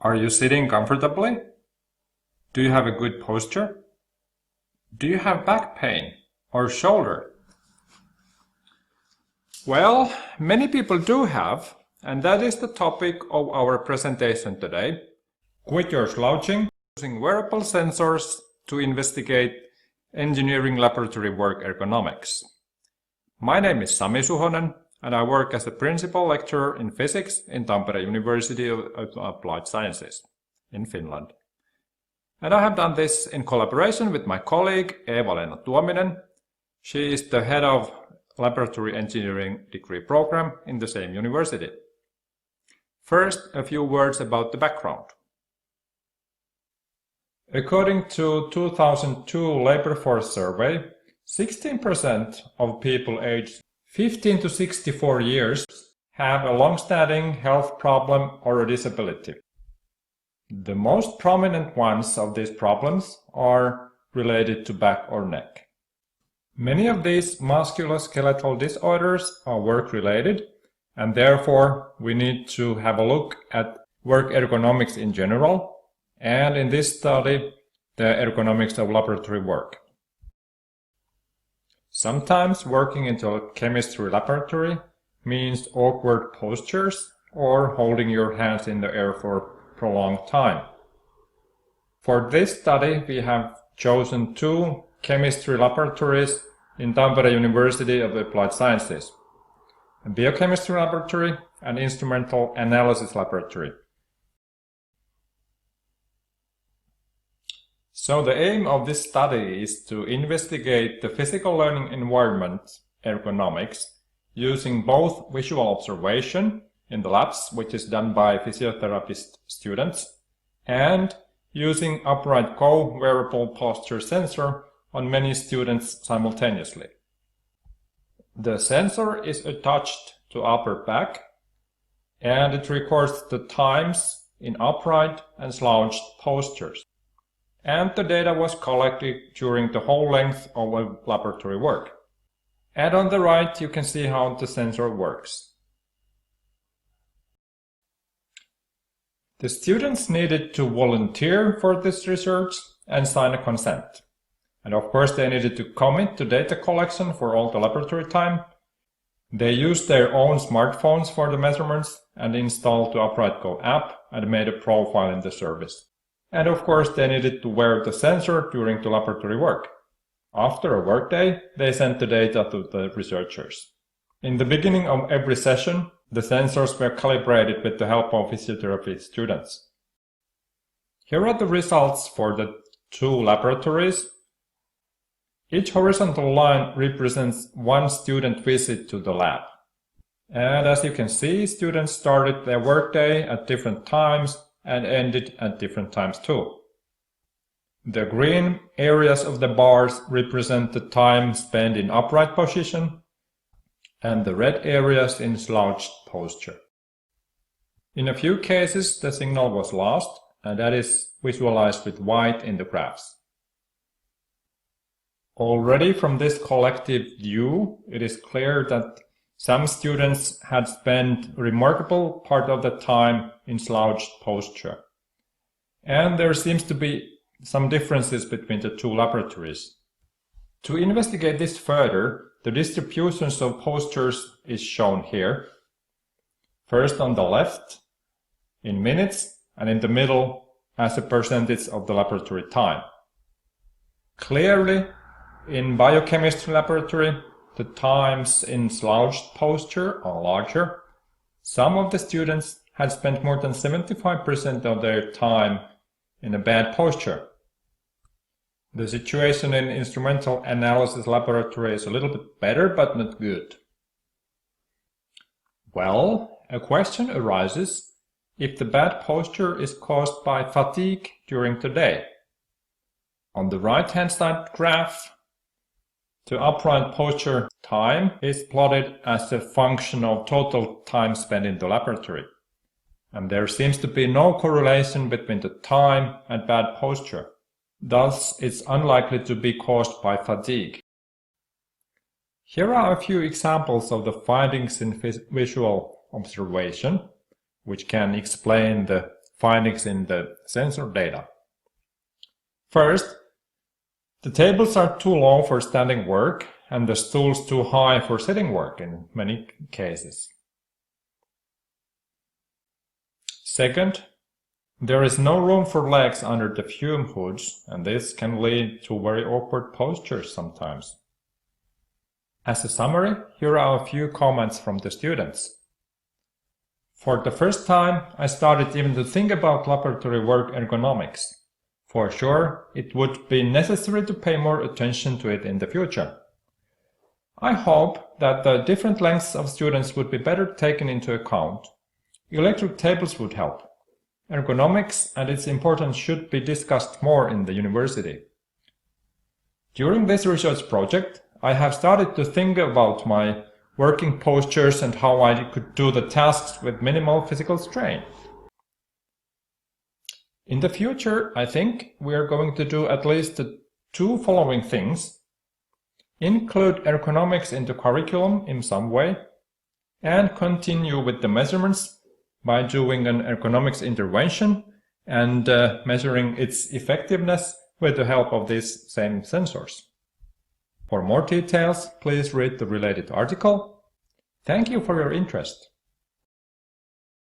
Are you sitting comfortably? Do you have a good posture? Do you have back pain or shoulder? Well, many people do have, and that is the topic of our presentation today. Quit your slouching, using wearable sensors to investigate engineering laboratory work ergonomics. My name is Sami Suhonen, and I work as a principal lecturer in physics in Tampere University of Applied Sciences in Finland. And I have done this in collaboration with my colleague Eeva-Leena Tuominen. She is the head of Laboratory Engineering degree program in the same university. First, a few words about the background. According to 2002 labor force survey, 16% of people aged 15 to 64 years have a long-standing health problem or a disability. The most prominent ones of these problems are related to back or neck. Many of these musculoskeletal disorders are work-related, and therefore we need to have a look at work ergonomics in general, and in this study, the ergonomics of laboratory work. Sometimes working in a chemistry laboratory means awkward postures or holding your hands in the air for a prolonged time. For this study, we have chosen two chemistry laboratories in Tampere University of Applied Sciences, a biochemistry laboratory and instrumental analysis laboratory. So the aim of this study is to investigate the physical learning environment ergonomics using both visual observation in the labs, which is done by physiotherapist students, and using upright go wearable posture sensor on many students simultaneously. The sensor is attached to upper back and it records the times in upright and slouched postures. And the data was collected during the whole length of laboratory work. And on the right you can see how the sensor works. The students needed to volunteer for this research and sign a consent. And of course they needed to commit to data collection for all the laboratory time. They used their own smartphones for the measurements and installed the Upright Go app and made a profile in the service. And of course they needed to wear the sensor during the laboratory work. After a workday, they sent the data to the researchers. In the beginning of every session, the sensors were calibrated with the help of physiotherapy students. Here are the results for the two laboratories. Each horizontal line represents one student visit to the lab. And as you can see, students started their workday at different times and ended at different times too. The green areas of the bars represent the time spent in upright position and the red areas in slouched posture. In a few cases the signal was lost, and that is visualized with white in the graphs. Already from this collective view, it is clear that some students had spent a remarkable part of the time in slouched posture. And there seems to be some differences between the two laboratories. To investigate this further, the distributions of postures is shown here. First on the left, in minutes, and in the middle as a percentage of the laboratory time. Clearly, in biochemistry laboratory, the times in slouched posture are larger. Some of the students had spent more than 75% of their time in a bad posture. The situation in instrumental analysis laboratory is a little bit better, but not good. Well, a question arises if the bad posture is caused by fatigue during the day. On the right-hand side graph, the upright posture time is plotted as a function of total time spent in the laboratory. And there seems to be no correlation between the time and bad posture. Thus, it's unlikely to be caused by fatigue. Here are a few examples of the findings in visual observation, which can explain the findings in the sensor data. First, the tables are too low for standing work and the stools too high for sitting work in many cases. Second, there is no room for legs under the fume hoods, and this can lead to very awkward postures sometimes. As a summary, here are a few comments from the students. For the first time, I started even to think about laboratory work ergonomics. For sure, it would be necessary to pay more attention to it in the future. I hope that the different lengths of students would be better taken into account. Electric tables would help. Ergonomics and its importance should be discussed more in the university. During this research project, I have started to think about my working postures and how I could do the tasks with minimal physical strain. In the future, I think we are going to do at least the two following things: include ergonomics in the curriculum in some way, and continue with the measurements by doing an ergonomics intervention and measuring its effectiveness with the help of these same sensors. For more details, please read the related article. Thank you for your interest.